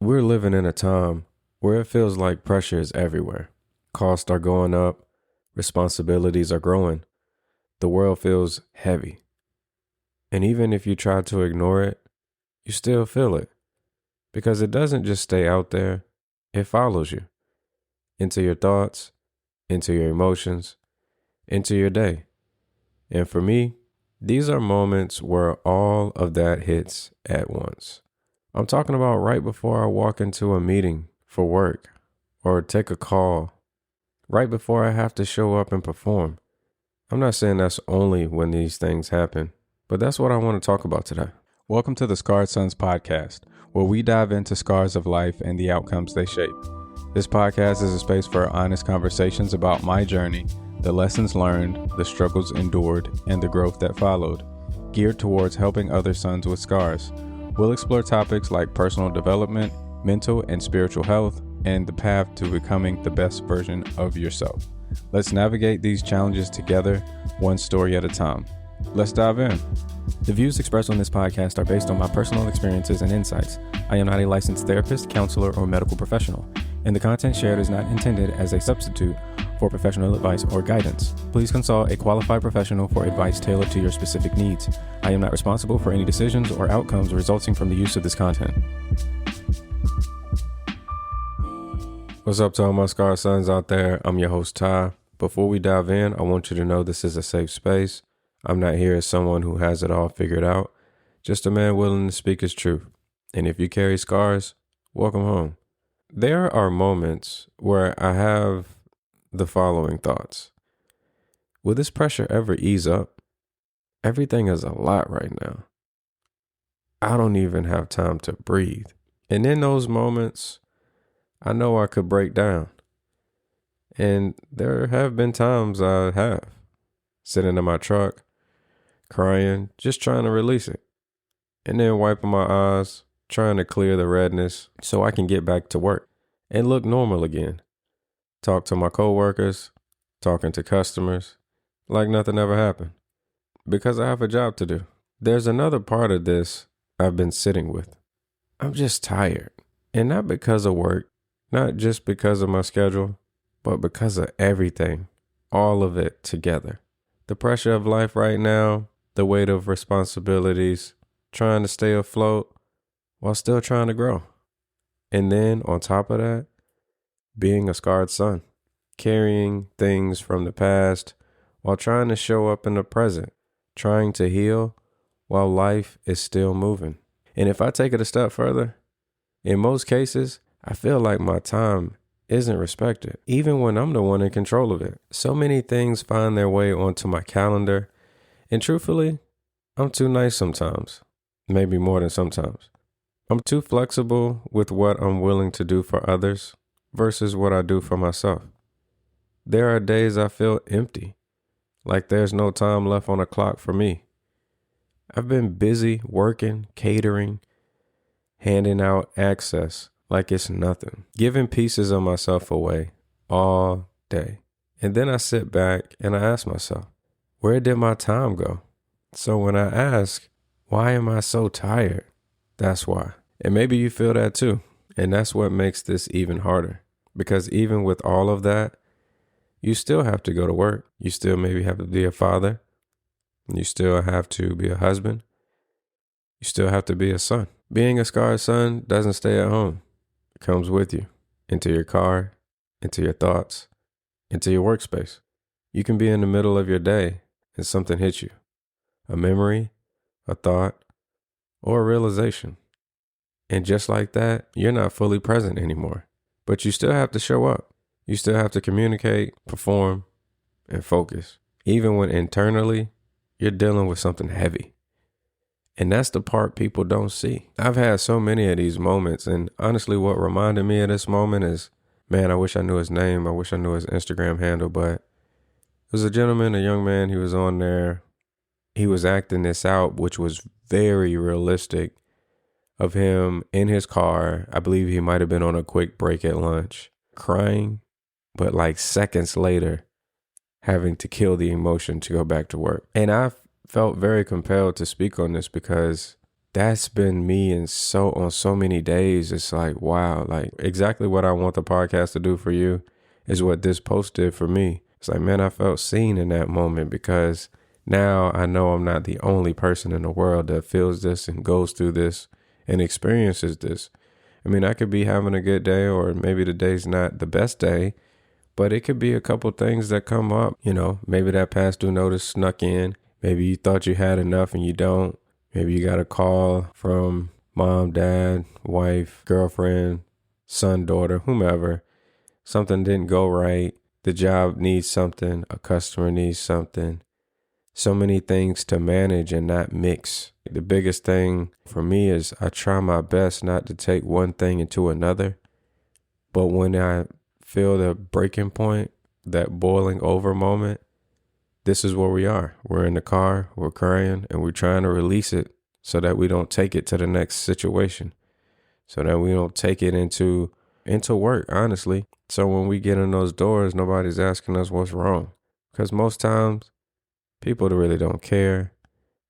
We're living in a time where it feels like pressure is everywhere. Costs are going up, responsibilities are growing, the world feels heavy. And even if you try to ignore it, you still feel it because it doesn't just stay out there, it follows you into your thoughts, into your emotions, into your day. And for me, these are moments where all of that hits at once. I'm talking about right before I walk into a meeting for work or take a call, right before I have to show up and perform. I'm not saying that's only when these things happen, but that's what I want to talk about today. Welcome to the Scarred Sons podcast, where we dive into scars of life and the outcomes they shape. This podcast is a space for honest conversations about my journey, the lessons learned, the struggles endured, and the growth that followed, geared towards helping other sons with scars. We'll explore topics like personal development, mental and spiritual health, and the path to becoming the best version of yourself. Let's navigate these challenges together, one story at a time. Let's dive in. The views expressed on this podcast are based on my personal experiences and insights. I am not a licensed therapist, counselor, or medical professional, and the content shared is not intended as a substitute for professional advice or guidance. Please consult a qualified professional for advice tailored to your specific needs. I am not responsible for any decisions or outcomes resulting from the use of this content. What's up to all my Scar Sons out there? I'm your host, Ty. Before we dive in, I want you to know this is a safe space. I'm not here as someone who has it all figured out, just a man willing to speak his truth. And if you carry scars, welcome home. There are moments where I have the following thoughts. Will this pressure ever ease up? Everything is a lot right now. I don't even have time to breathe. And in those moments, I know I could break down. And there have been times I have. Sitting in my truck, crying, just trying to release it. And then wiping my eyes, trying to clear the redness so I can get back to work and look normal again. Talk to my coworkers, talking to customers, like nothing ever happened. Because I have a job to do. There's another part of this I've been sitting with. I'm just tired. And not because of work, not just because of my schedule, but because of everything, all of it together. The pressure of life right now, the weight of responsibilities, trying to stay afloat while still trying to grow. And then on top of that, being a scarred son, carrying things from the past while trying to show up in the present, trying to heal while life is still moving. And if I take it a step further, in most cases, I feel like my time isn't respected, even when I'm the one in control of it. So many things find their way onto my calendar, and truthfully, I'm too nice sometimes, maybe more than sometimes. I'm too flexible with what I'm willing to do for others versus what I do for myself. There are days I feel empty, like there's no time left on the clock for me. I've been busy working, catering, handing out access like it's nothing, giving pieces of myself away all day. And then I sit back and I ask myself, where did my time go? So when I ask, why am I so tired? That's why. And maybe you feel that too. And that's what makes this even harder. Because even with all of that, you still have to go to work. You still maybe have to be a father. You still have to be a husband. You still have to be a son. Being a scarred son doesn't stay at home. It comes with you, into your car, into your thoughts, into your workspace. You can be in the middle of your day and something hits you. A memory, a thought, or a realization. And just like that, you're not fully present anymore. But you still have to show up. You still have to communicate, perform, and focus. Even when internally, you're dealing with something heavy. And that's the part people don't see. I've had so many of these moments. And honestly, what reminded me of this moment is, man, I wish I knew his name. I wish I knew his Instagram handle. But it was a gentleman, a young man. He was on there. He was acting this out, which was very realistic, of him in his car. I believe he might have been on a quick break at lunch, crying, but like seconds later, having to kill the emotion to go back to work. And I felt very compelled to speak on this because that's been me on so many days. It's like, wow, like exactly what I want the podcast to do for you is what this post did for me. It's like, man, I felt seen in that moment because now I know I'm not the only person in the world that feels this and goes through this and experiences this. I mean, I could be having a good day, or maybe the day's not the best day, but it could be a couple things that come up. Maybe that past due notice snuck in. Maybe you thought you had enough and you don't. Maybe you got a call from mom, dad, wife, girlfriend, son, daughter, whomever. Something didn't go right. The job needs something. A customer needs something. So many things to manage and not mix. The biggest thing for me is I try my best not to take one thing into another. But when I feel the breaking point, that boiling over moment, this is where we are. We're in the car, we're crying, and we're trying to release it so that we don't take it to the next situation, so that we don't take it into work, honestly. So when we get in those doors, nobody's asking us what's wrong, because most times people really don't care.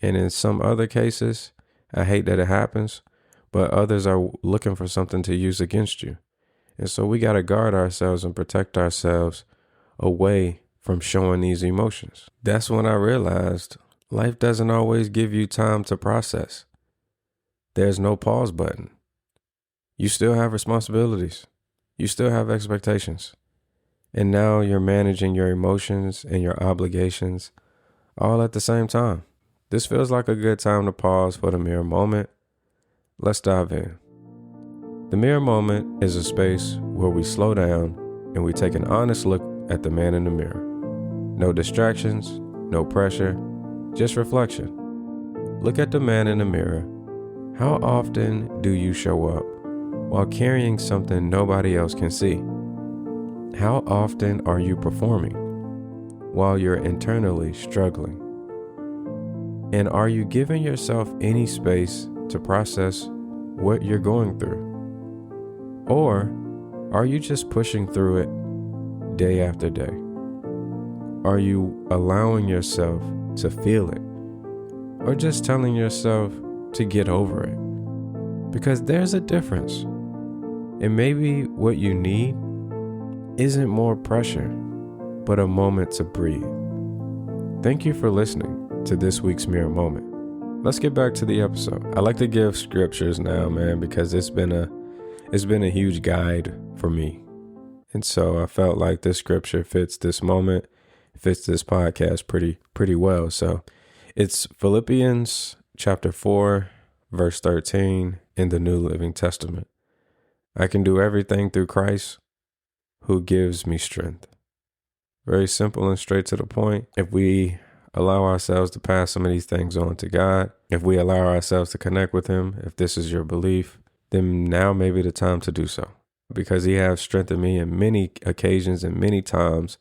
And in some other cases, I hate that it happens, but others are looking for something to use against you. And so we got to guard ourselves and protect ourselves away from showing these emotions. That's when I realized life doesn't always give you time to process. There's no pause button. You still have responsibilities. You still have expectations. And now you're managing your emotions and your obligations all at the same time. This feels like a good time to pause for the mirror moment. Let's dive in. The mirror moment is a space where we slow down and we take an honest look at the man in the mirror. No distractions, no pressure, just reflection. Look at the man in the mirror. How often do you show up while carrying something nobody else can see? How often are you performing while you're internally struggling? And are you giving yourself any space to process what you're going through? Or are you just pushing through it day after day? Are you allowing yourself to feel it? Or just telling yourself to get over it? Because there's a difference. And maybe what you need isn't more pressure, but a moment to breathe. Thank you for listening to this week's Mirror Moment. Let's get back to the episode. I like to give scriptures now, man, because it's been a huge guide for me. And so I felt like this scripture fits this moment, fits this podcast pretty well. So it's Philippians chapter 4, verse 13 in the New Living Testament. I can do everything through Christ who gives me strength. Very simple and straight to the point. If we allow ourselves to pass some of these things on to God, if we allow ourselves to connect with him, if this is your belief, then now may be the time to do so. Because he has strengthened me in many occasions and many times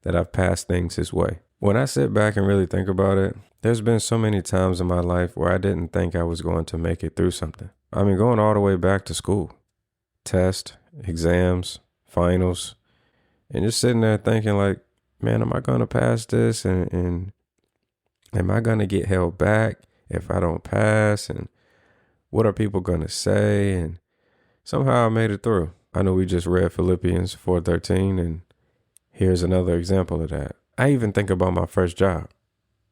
that I've passed things his way. When I sit back and really think about it, there's been so many times in my life where I didn't think I was going to make it through something. I mean, going all the way back to school, tests, exams, finals, and just sitting there thinking like, man, am I going to pass this? And am I going to get held back if I don't pass? And what are people going to say? And somehow I made it through. I know we just read Philippians 4:13, and here's another example of that. I even think about my first job,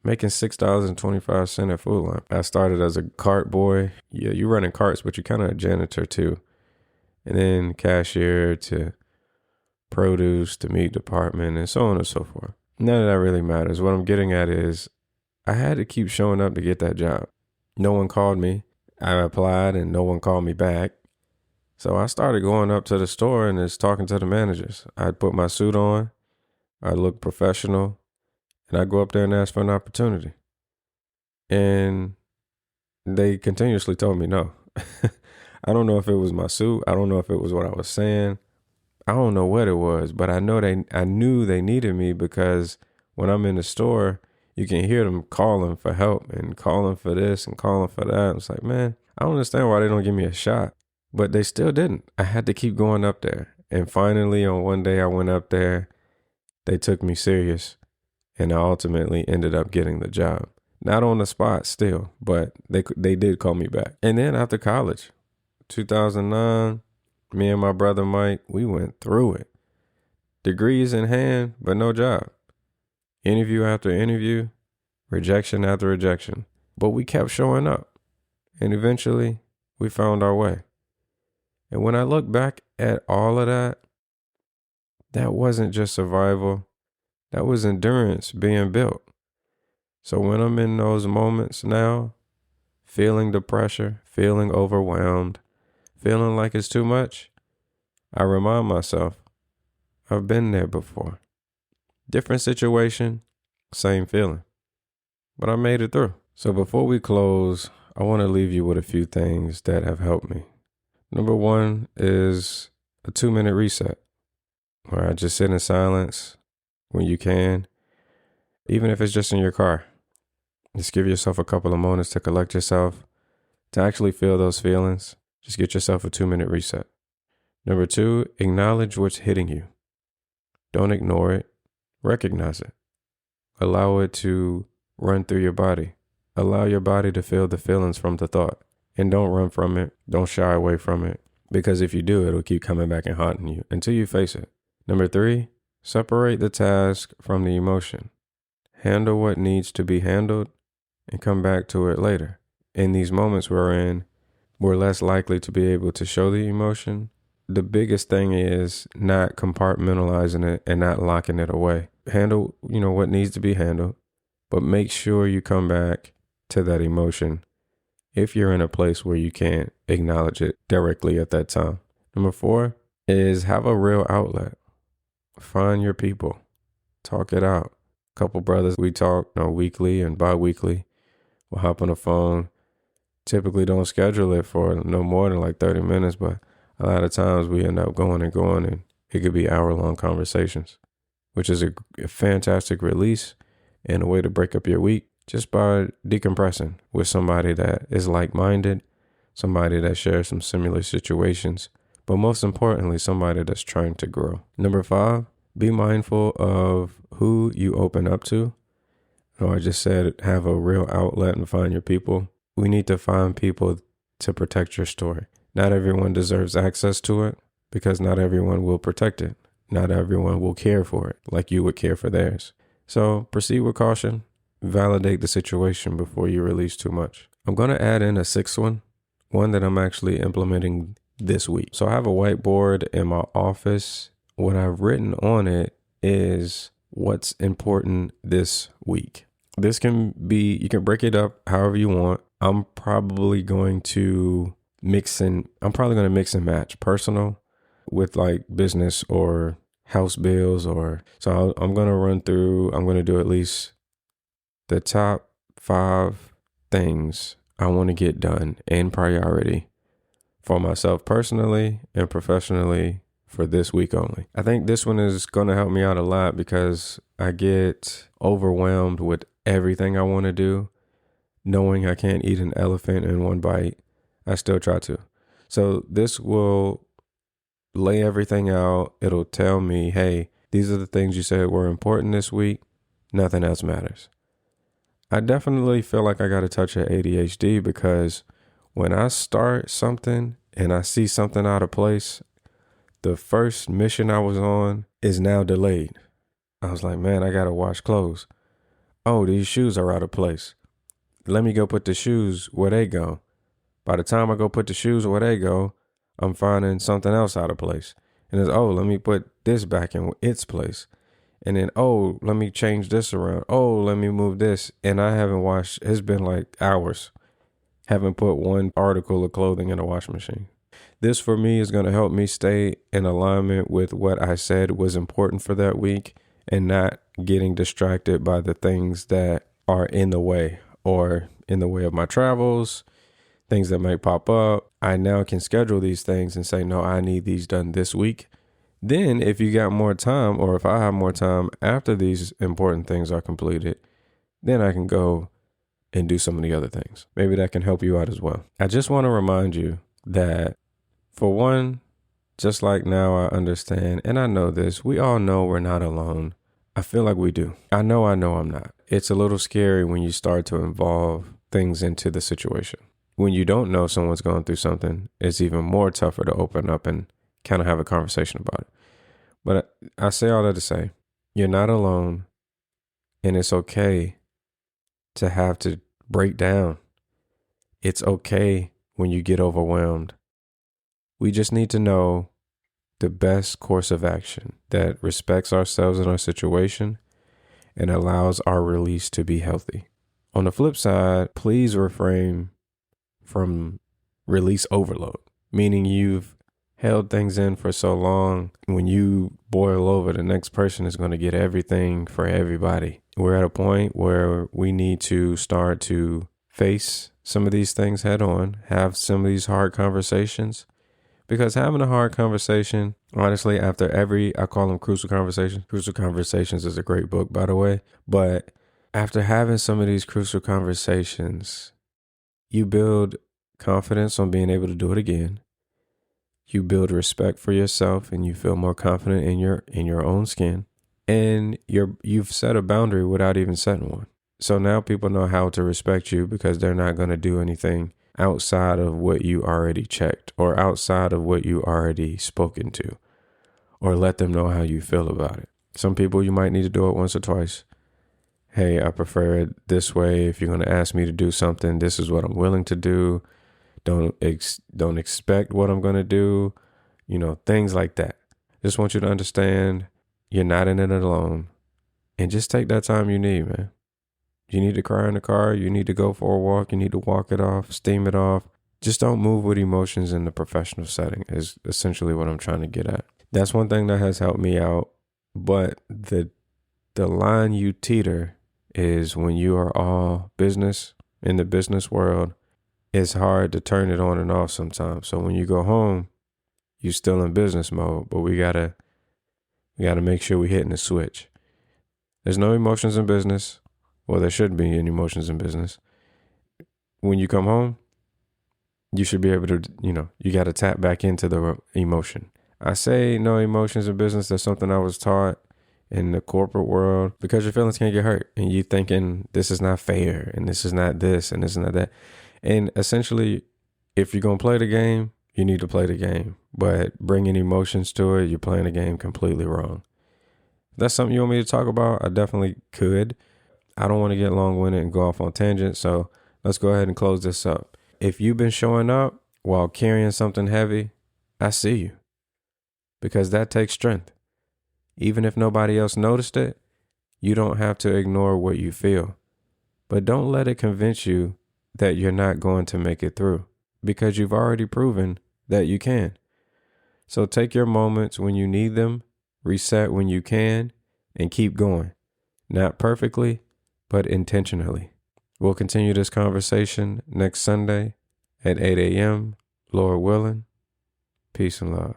making $6.25 at Food Line. I started as a cart boy. Yeah, you're running carts, but you're kind of a janitor too. And then cashier to produce to meat department and so on and so forth. None of that really matters. What I'm getting at is I had to keep showing up to get that job. No one called me. I applied and no one called me back. So I started going up to the store and just talking to the managers. I'd put my suit on. I look professional. And I go up there and ask for an opportunity. And they continuously told me no. I don't know if it was my suit. I don't know if it was what I was saying. I don't know what it was, but I knew they needed me because when I'm in the store, you can hear them calling for help and calling for this and calling for that. It's like, man, I don't understand why they don't give me a shot. But they still didn't. I had to keep going up there. And finally, on one day I went up there, they took me serious, and I ultimately ended up getting the job. Not on the spot still, but they did call me back. And then after college, 2009, me and my brother Mike, we went through it. Degrees in hand, but no job. Interview after interview, rejection after rejection. But we kept showing up. And eventually, we found our way. And when I look back at all of that, that wasn't just survival. That was endurance being built. So when I'm in those moments now, feeling the pressure, feeling overwhelmed, feeling like it's too much, I remind myself, I've been there before. Different situation, same feeling. But I made it through. So before we close, I want to leave you with a few things that have helped me. Number one is a 2-minute reset, where I just sit in silence when you can, even if it's just in your car. Just give yourself a couple of moments to collect yourself, to actually feel those feelings. Just get yourself a 2-minute reset. Number two, acknowledge what's hitting you. Don't ignore it. Recognize it. Allow it to run through your body. Allow your body to feel the feelings from the thought. And don't run from it. Don't shy away from it. Because if you do, it'll keep coming back and haunting you until you face it. Number three, separate the task from the emotion. Handle what needs to be handled and come back to it later. In these moments we're in, we're less likely to be able to show the emotion. The biggest thing is not compartmentalizing it and not locking it away. Handle, what needs to be handled, but make sure you come back to that emotion if you're in a place where you can't acknowledge it directly at that time. Number four is have a real outlet. Find your people. Talk it out. Couple brothers, we talk weekly and bi-weekly. We'll hop on the phone. Typically don't schedule it for no more than like 30 minutes, but a lot of times we end up going and it could be hour-long conversations, which is a fantastic release and a way to break up your week just by decompressing with somebody that is like-minded, somebody that shares some similar situations, but most importantly, somebody that's trying to grow. Number five, be mindful of who you open up to. I just said have a real outlet and find your people. We need to find people to protect your story. Not everyone deserves access to it because not everyone will protect it. Not everyone will care for it like you would care for theirs. So proceed with caution. Validate the situation before you release too much. I'm going to add in a sixth one that I'm actually implementing this week. So I have a whiteboard in my office. What I've written on it is what's important this week. This can be, you can break it up however you want. I'm probably going to mix and match personal with like business or house bills so I'm going to do at least the top 5 things I want to get done in priority for myself personally and professionally for this week only. I think this one is going to help me out a lot because I get overwhelmed with everything I want to do. Knowing I can't eat an elephant in one bite, I still try to. So this will lay everything out. It'll tell me, hey, these are the things you said were important this week. Nothing else matters. I definitely feel like I got a touch of ADHD because when I start something and I see something out of place, the first mission I was on is now delayed. I was like, man, I got to wash clothes. Oh, these shoes are out of place. Let me go put the shoes where they go. By the time I go put the shoes where they go, I'm finding something else out of place. And it's, let me put this back in its place. And then, let me change this around. Let me move this. And I haven't washed, it's been like hours. Haven't put one article of clothing in a washing machine. This for me is going to help me stay in alignment with what I said was important for that week and not getting distracted by the things that are in the way or in the way of my travels, things that might pop up. I now can schedule these things and say, no, I need these done this week. Then if you got more time or if I have more time after these important things are completed, then I can go and do some of the other things. Maybe that can help you out as well. I just want to remind you that for one, just like now I understand, and I know this, we all know we're not alone. I feel like we do. I know I'm not. it's a little scary when you start to involve things into the situation. When you don't know someone's going through something, it's even more tougher to open up and kind of have a conversation about it. But I say all that to say, you're not alone, and it's okay to have to break down. It's okay when you get overwhelmed. We just need to know the best course of action that respects ourselves and our situation and allows our release to be healthy. On the flip side, please refrain from release overload, meaning you've held things in for so long. When you boil over, the next person is going to get everything for everybody. We're at a point where we need to start to face some of these things head on, have some of these hard conversations, because having a hard conversation, honestly, after I call them Crucial Conversations is a great book, by the way, but after having some of these crucial conversations, you build confidence on being able to do it again. You build respect for yourself, and you feel more confident in your own skin. And you've set a boundary without even setting one. So now people know how to respect you because they're not going to do anything outside of what you already checked or outside of what you already spoken to, or let them know how you feel about it. Some people, you might need to do it once or twice. Hey, I prefer it this way. If you're going to ask me to do something, this is what I'm willing to do. Don't expect what I'm going to do. Things like that. Just want you to understand you're not in it alone, and just take that time you need, man. You need to cry in the car. You need to go for a walk. You need to walk it off, steam it off. Just don't move with emotions in the professional setting is essentially what I'm trying to get at. That's one thing that has helped me out. But the line you teeter is when you are all business in the business world. It's hard to turn it on and off sometimes. So when you go home, you're still in business mode, but we gotta make sure we're hitting the switch. There's no emotions in business. Well, there shouldn't be any emotions in business. When you come home, you should be able to, you got to tap back into the emotion. I say no emotions in business. That's something I was taught in the corporate world because your feelings can get hurt and you thinking this is not fair and this is not this and this is not that. And essentially, if you're going to play the game, you need to play the game. But bringing emotions to it, you're playing the game completely wrong. If that's something you want me to talk about, I definitely could. I don't want to get long-winded and go off on tangents, so let's go ahead and close this up. If you've been showing up while carrying something heavy, I see you, because that takes strength. Even if nobody else noticed it, you don't have to ignore what you feel. But don't let it convince you that you're not going to make it through, because you've already proven that you can. So take your moments when you need them, reset when you can, and keep going. Not perfectly, but intentionally. We'll continue this conversation next Sunday at 8 a.m., Lord willing. Peace and love.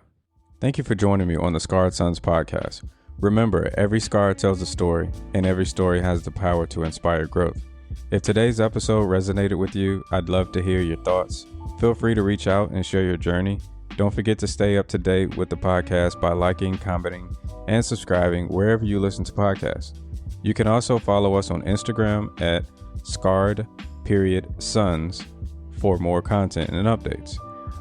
Thank you for joining me on the Scarred Sons podcast. Remember, every scar tells a story, and every story has the power to inspire growth. If today's episode resonated with you, I'd love to hear your thoughts. Feel free to reach out and share your journey. Don't forget to stay up to date with the podcast by liking, commenting, and subscribing wherever you listen to podcasts. You can also follow us on Instagram at scarred.sons for more content and updates.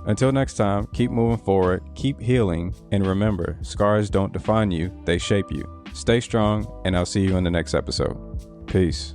Until next time, keep moving forward, keep healing, and remember, scars don't define you, they shape you. Stay strong, and I'll see you in the next episode. Peace.